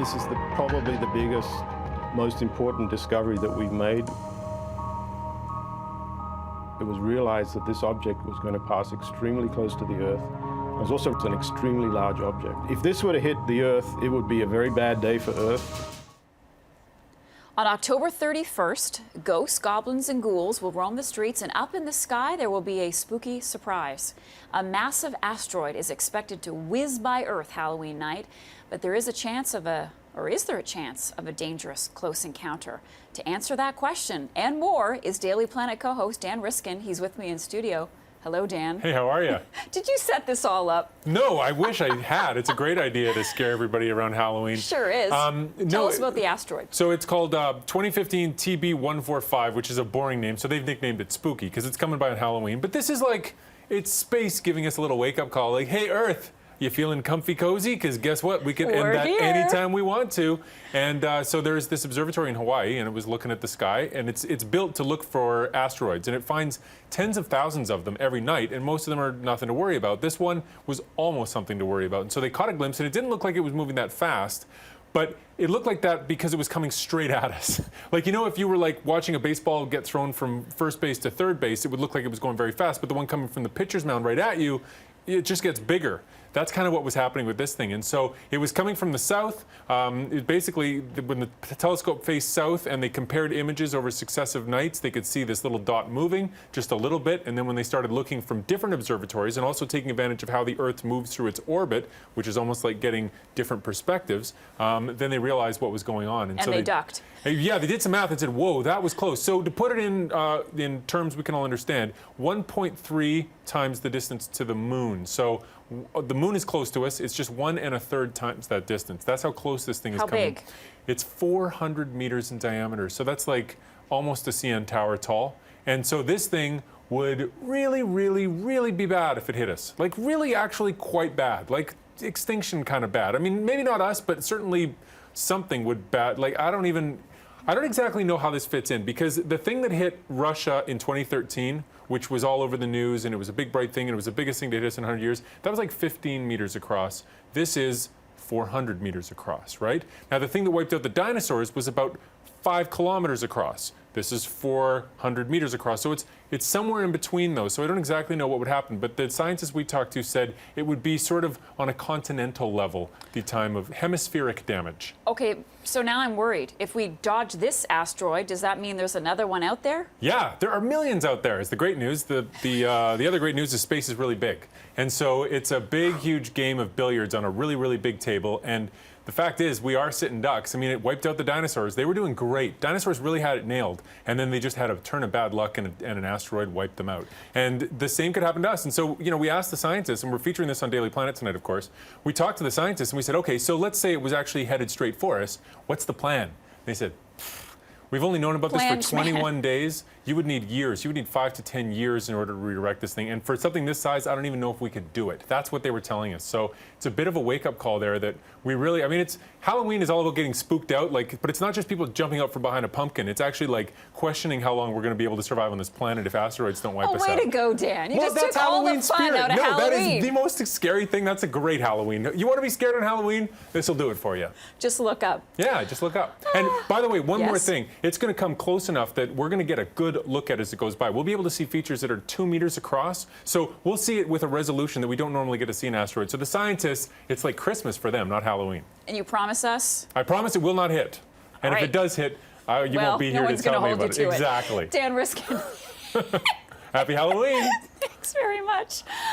This is probably the biggest, most important discovery that we've made. It was realized that this object was going to pass extremely close to the Earth. It was also an extremely large object. If this were to hit the Earth, it would be a very bad day for Earth. On October 31st, ghosts, goblins, and ghouls will roam the streets, and up in the sky there will be a spooky surprise. A massive asteroid is expected to whiz by Earth Halloween night, but there is a chance of is there a chance of a dangerous close encounter? To answer that question and more is Daily Planet co-host Dan Riskin. He's with me in studio. Hello, Dan. Hey, how are you? Did you set this all up? No, I wish I had. It's a great idea to scare everybody around Halloween. Sure is. Tell us about the asteroid. So it's called 2015 TB145, which is a boring name, so they've nicknamed it Spooky because it's coming by on Halloween. But this is like, it's space giving us a little wake-up call, like, hey, Earth, you feeling comfy cozy? Because guess what? We can end that anytime we want to. And so there's this observatory in Hawaii, and it was looking at the sky, and it's built to look for asteroids, and it finds tens of thousands of them every night, and most of them are nothing to worry about. This one was almost something to worry about. And so they caught a glimpse, and it didn't look like it was moving that fast, but it looked like that because it was coming straight at us. Like, you know, if you were like watching a baseball get thrown from first base to third base, it would look like it was going very fast, but the one coming from the pitcher's mound right at you, it just gets bigger. That's kind of what was happening with this thing. And so it was coming from the south. It basically, when the telescope faced south and they compared images over successive nights, they could see this little dot moving just a little bit. And then when they started looking from different observatories and also taking advantage of how the Earth moves through its orbit, which is almost like getting different perspectives, then they realized what was going on. And so they ducked. Yeah, they did some math and said, whoa, that was close. So to put it in terms we can all understand, 1.3 times the distance to the moon. So the moon is close to us. It's just 1 1/3 times that distance. That's how close this thing is coming. How big? It's 400 meters in diameter. So that's like almost a CN Tower tall. And so this thing would really, really, really be bad if it hit us. Like really actually quite bad. Like extinction kind of bad. I mean, maybe not us, but certainly something would bad. Like I don't exactly know how this fits in, because the thing that hit Russia in 2013, which was all over the news, and it was a big bright thing, and it was the biggest thing to hit us in 100 years, that was like 15 meters across. This is 400 meters across, right? Now, the thing that wiped out the dinosaurs was about 5 kilometers across. This is 400 meters across. So it's somewhere in between those. So I don't exactly know what would happen. But the scientists we talked to said it would be sort of on a continental level, the time of hemispheric damage. Okay, so now I'm worried. If we dodge this asteroid, does that mean there's another one out there? Yeah, there are millions out there. It's the great news. The other great news is space is really big. And so it's a big, huge game of billiards on a really, really big table. And the fact is, we are sitting ducks. I mean, it wiped out the dinosaurs. They were doing great. Dinosaurs really had it nailed. And then they just had a turn of bad luck, and an asteroid wiped them out. And the same could happen to us. And so, you know, we asked the scientists, and we're featuring this on Daily Planet tonight, of course. We talked to the scientists, and we said, okay, so let's say it was actually headed straight for us. What's the plan? And they said, we've only known about this for 21 days. You would need years. You would need 5 to 10 years in order to redirect this thing. And for something this size, I don't even know if we could do it. That's what they were telling us. So it's a bit of a wake-up call there that we really, I mean, Halloween is all about getting spooked out, but it's not just people jumping out from behind a pumpkin. It's actually like questioning how long we're going to be able to survive on this planet if asteroids don't wipe us out. Way to go, Dan. You just that's took all Halloween the fun out of no, Halloween. that is the most scary thing. That's a great Halloween. You want to be scared on Halloween? This will do it for you. Just look up. Yeah, just look up. And by the way, one more Yes. thing. It's going to come close enough that we're going to get a good look at it as it goes by. We'll be able to see features that are 2 meters across. So we'll see it with a resolution that we don't normally get to see in asteroids. So the scientists, it's like Christmas for them, not Halloween. And you promise us? I promise it will not hit. And if it does hit, you won't be here to tell me about it. Exactly. Dan Riskin. Happy Halloween. Thanks very much.